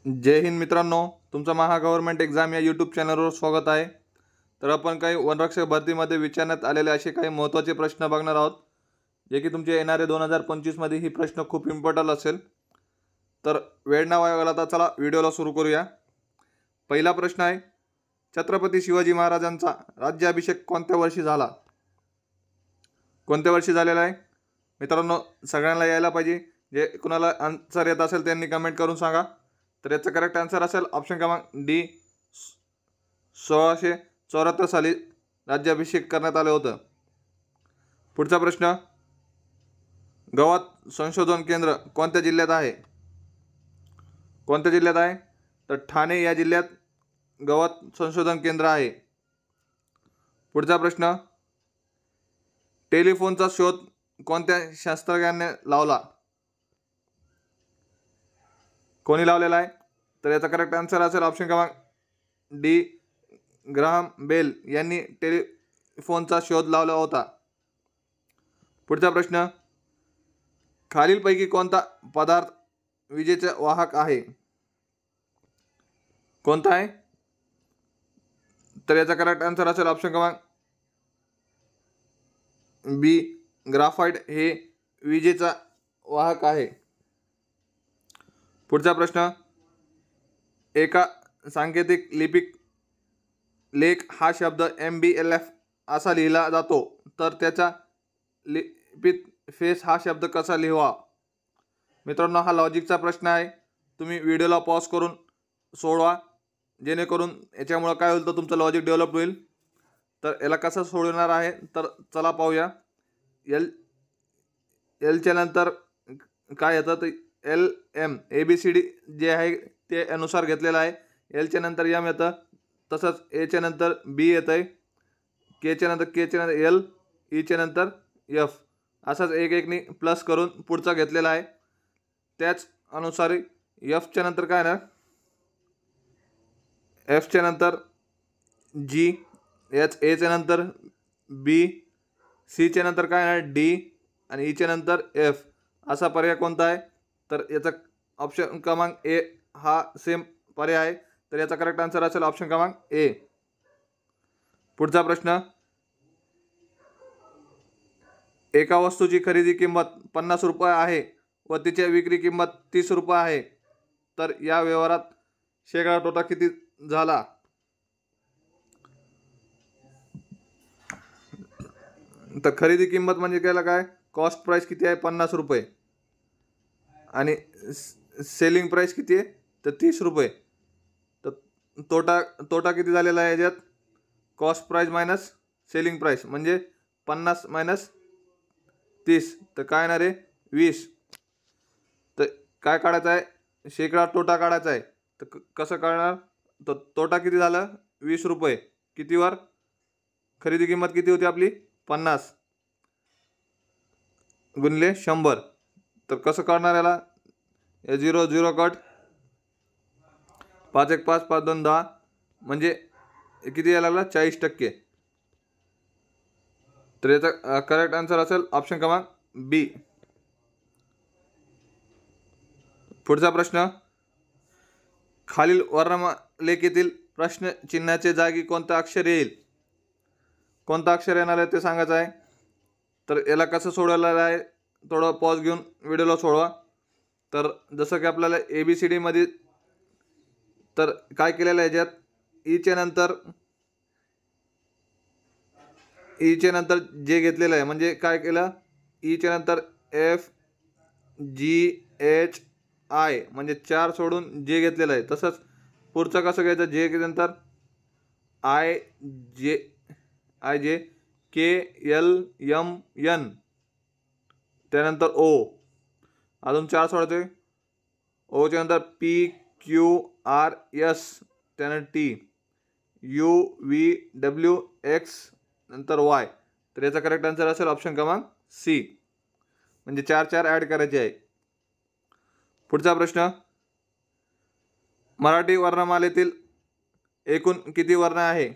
जय हिंद मित्रांनो, तुमचं महा government exam या यूट्यूब चॅनलवर स्वागत आहे। तर आपण काही वनरक्षक भरतीमध्ये विचारण्यात आलेले असे काही महत्त्वाचे प्रश्न बघणार आहोत, जे की तुमचे येणारे 2025 मध्ये ही प्रश्न खूप इम्पॉर्टंट असेल। तर वेळ न वाया घालवता चला व्हिडिओला सुरू करूया। पहिला प्रश्न आहे, छत्रपती शिवाजी महाराजांचा राज्याभिषेक कोणत्या वर्षी झाला? कोणत्या वर्षी झालेला आहे मित्रांनो? सगळ्यांना यायला पाहिजे। जे कुणाला आन्सर येत असेल त्यांनी कमेंट करून सांगा। तर याचा करेक्ट आन्सर असेल ऑप्शन क्रमांक डी, 1674 साली राज्याभिषेक करण्यात आलं होतं। पुढचा प्रश्न, गवत संशोधन केंद्र कोणत्या जिल्ह्यात आहे? कोणत्या जिल्ह्यात आहे? तर ठाणे या जिल्ह्यात गवत संशोधन केंद्र आहे। पुढचा प्रश्न, टेलिफोनचा शोध कोणत्या शास्त्रज्ञाने लावला? कोणी लावलेला आहे? तर याचा करेक्ट आन्सर असेल ऑप्शन क्रमांक डी, ग्राहम बेल यांनी टेलिफोनचा शोध लावला होता। पुढचा प्रश्न, खालीलपैकी कोणता पदार्थ विजेचा वाहक आहे? कोणता आहे? तर याचा करेक्ट आन्सर असेल ऑप्शन क्रमांक बी, ग्राफाइट हे विजेचा वाहक आहे। पुढचा प्रश्न, एका सांकेतिक लिपीत लेख हा शब्द MBLF असा लिहिला जातो, तर त्याच्या लिपीत फेस हा शब्द कसा लिहावा? मित्रांनो, हा लॉजिकचा प्रश्न आहे। तुम्ही व्हिडिओला पॉज करून सोडवा, जेणेकरून याच्यामुळे काय होईल तर तुमचं लॉजिक डेव्हलप होईल। तर याला कसं सोडवणार आहे तर चला पाहूया। एलच्या नंतर काय येतं तर LM ABCD जे आहे ते अनुसार घेतलेलं आहे। एलच्या नंतर M येतं, तसंच एच्या नंतर B येतं आहे, केच्या नंतर केच्या नंतर L, ईच्या नंतर F, असंच एक एकनी प्लस करून पुढचा घेतलेला आहे। त्याच अनुसार Fच्या नंतर काय ना, Fच्या नंतर G, एच्या नंतर B, Cच्या नंतर काय ना D आणि ईच्या नंतर F, असा पर्याय कोणता आहे? तर याचा ऑप्शन क्रमांक ए हा सेम पर्याय आहे। तर याचा करेक्ट आन्सर असेल ऑप्शन क्रमांक ए। पुढचा प्रश्न, एका वस्तूची खरेदी किंमत 50 रुपये आहे व तिची विक्री किंमत 30 रुपये आहे, तर या व्यवहारात शेकडा तोटा किती झाला? तर खरेदी किंमत म्हणजे काय, कॉस्ट प्राइस किती आहे 50 रुपये आणि सेलिंग प्राइस किती आहे तर 30 रुपये। तर तोटा किती झालेला आहे याच्यात? Cost price minus selling price म्हणजे 50 मायनस 30, तर काय येणार आहे 20। तर काय काढायचं आहे? शेकडा तोटा काढायचा आहे। तर कसं काढणार? तर तोटा किती झाला 20 रुपये, कितीवर? खरेदी किंमत किती होती आपली 50 गुणिले 100। तर कसं काढणार याला? 0 0 कट, 5 1 5 5 2 10, म्हणजे किती यायला लागला 40%। तर याचा करेक्ट आन्सर असेल ऑप्शन क्रमांक बी। पुढचा प्रश्न, खालील वर्णमालेतील प्रश्न चिन्हाच्या जागी कोणतं अक्षर येईल? कोणतं अक्षर येणार आहे ते सांगायचं आहे। तर याला कसं सोडवलेलं आहे, थोडं पॉज घेऊन व्हिडिओला सोडवा। तर जसं की आपल्याला ABCD मध्ये तर काय केलेलं आहे, याच्यात ईच्या नंतर जे घेतलेलं आहे, म्हणजे काय केलं, ईच्या नंतर FGHI म्हणजे 4 सोडून जे घेतलेलं आहे। तसंच पुढचं कसं घ्यायचं, जे नंतर IJ KLMN, त्यानंतर O, अजून 4 सोडायचे। ओच्या नंतर PQRS, त्यानंतर T, UVWX, नंतर Y। तर याचा करेक्ट आन्सर असेल ऑप्शन क्रमांक सी, म्हणजे 4 4 ॲड करायचे आहे। पुढचा प्रश्न, मराठी वर्णमालेतील एकूण किती वर्ण आहे?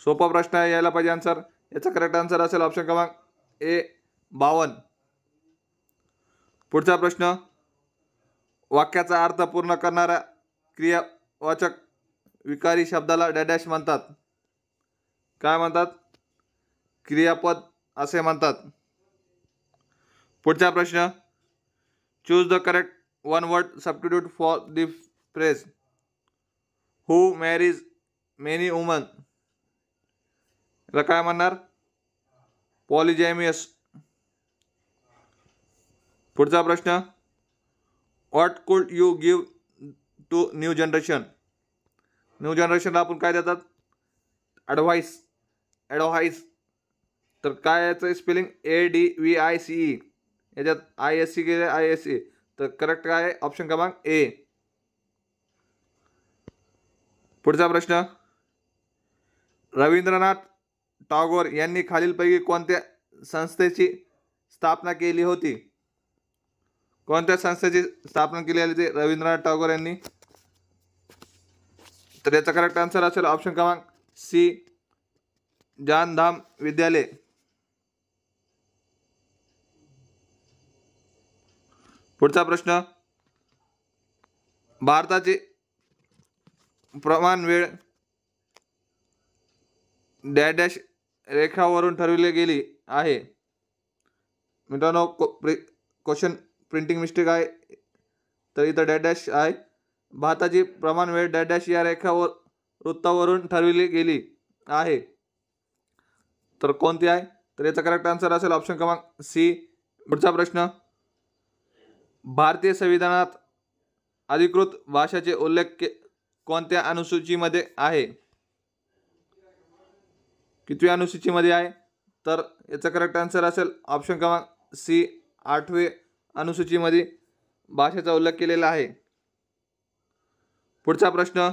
सोपा प्रश्न आहे, यायला पाहिजे आन्सर। याचा करेक्ट आन्सर असेल ऑप्शन क्रमांक ए 52। पुढचा प्रश्न, वाक्याचा अर्थ पूर्ण करणाऱ्या क्रियावाचक विकारी शब्दाला डॅश म्हणतात. काय म्हणतात? क्रियापद असे म्हणतात. पुढचा प्रश्न, choose the correct one word substitute for the phrase who marries many woman. याला काय म्हणणार? पॉलिजॅमियस. पुढचा प्रश्न, what could you give to new generation. New जनरेशनला आपण काय देतात? ॲडव्हाइस. तर काय याचं स्पेलिंग? ADVICE. याच्यात ISC गेले, ISC. तर करेक्ट काय आहे? ऑप्शन क्रमांक ए. पुढचा प्रश्न, रवींद्रनाथ टागोर यांनी खालीलपैकी कोणत्या संस्थेची स्थापना केली होती? कोणत्या संस्थेची स्थापना केली होती रवींद्रनाथ टागोर यांनी? तर याचा करेक्ट आन्सर असेल ऑप्शन क्रमांक सी, ज्ञानधाम विद्यालय. पुढचा प्रश्न, भारताची प्रमाण वेळ डॅश रेखावरून ठरवली गेली आहे. मित्रांनो, क्वेश्चन प्रिंटिंग मिस्टेक आहे, तर इथं डॅश आहे. भारताची प्रमाण वेळ डॅश या रेखावर वृत्तावरून ठरवली गेली आहे. तर कोणती आहे? तर याचा करेक्ट आन्सर असेल ऑप्शन क्रमांक सी. पुढचा प्रश्न, भारतीय संविधानात अधिकृत भाषाचे उल्लेख कोणत्या अनुसूचीमध्ये आहे? कितवी अनुसूचीमध्ये आहे? तर याचा करेक्ट आन्सर असेल ऑप्शन क्रमांक सी, 8वे अनुसूचीमध्ये भाषेचा उल्लेख केलेला आहे. पुढचा प्रश्न,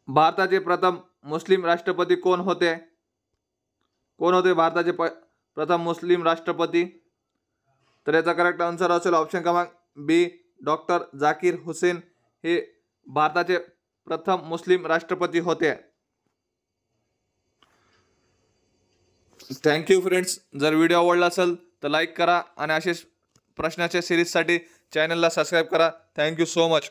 भारताचे प्रथम मुस्लिम राष्ट्रपती कोण होते? कोण होते भारताचे प्रथम मुस्लिम राष्ट्रपती? तर याचा करेक्ट आन्सर असेल ऑप्शन क्रमांक बी, डॉक्टर झाकीर हुसेन हे भारताचे प्रथम मुस्लिम राष्ट्रपती होते. Thank you friends. जर व्हिडिओ आवडला असेल तर लाईक करा आणि असेच प्रश्नाच्या सिरीजसाठी चॅनलला सबस्क्राईब करा. Thank you so much.